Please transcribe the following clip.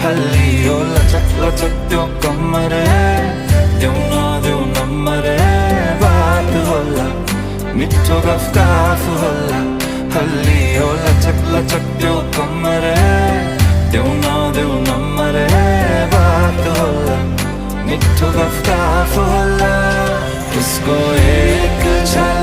हल्ली ओ लचक लचक त्यो कमर देऊ नम्बर बात होला मिठो गफ होला हल्ली ओ लचक लचक त्यो कमर देऊ नम्बर बात होला मिठो गफ होला उसको एक झलक